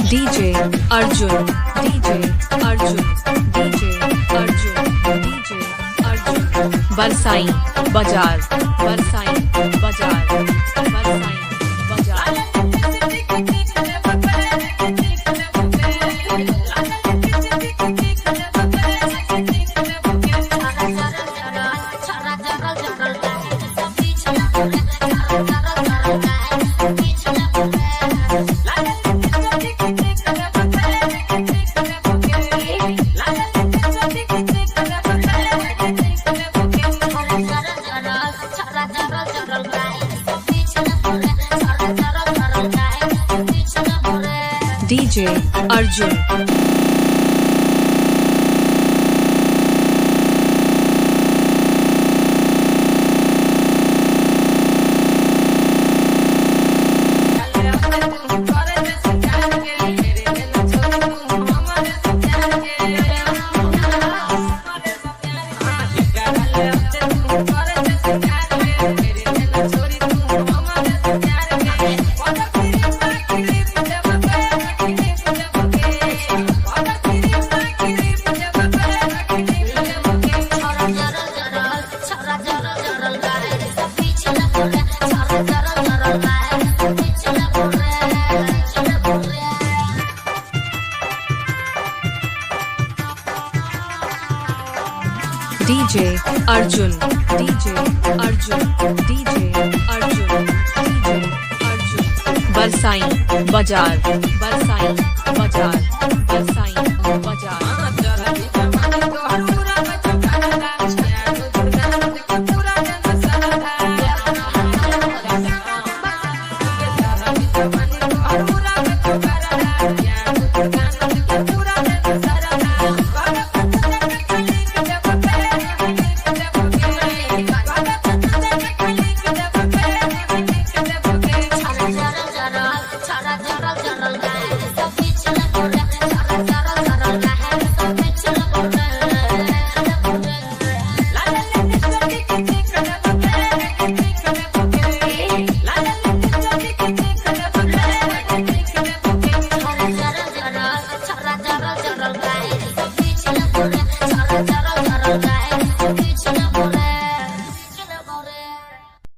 DJ Arjun, DJ Arjun, DJ Arjun, DJ Arjun. बरसाई बाजार, बरसाई बाजार, बरसाई बाजार। DJ Arjun. DJ Arjun, DJ Arjun, DJ Arjun, DJ Arjun. बरसाई बाजार, बरसाई बाजार।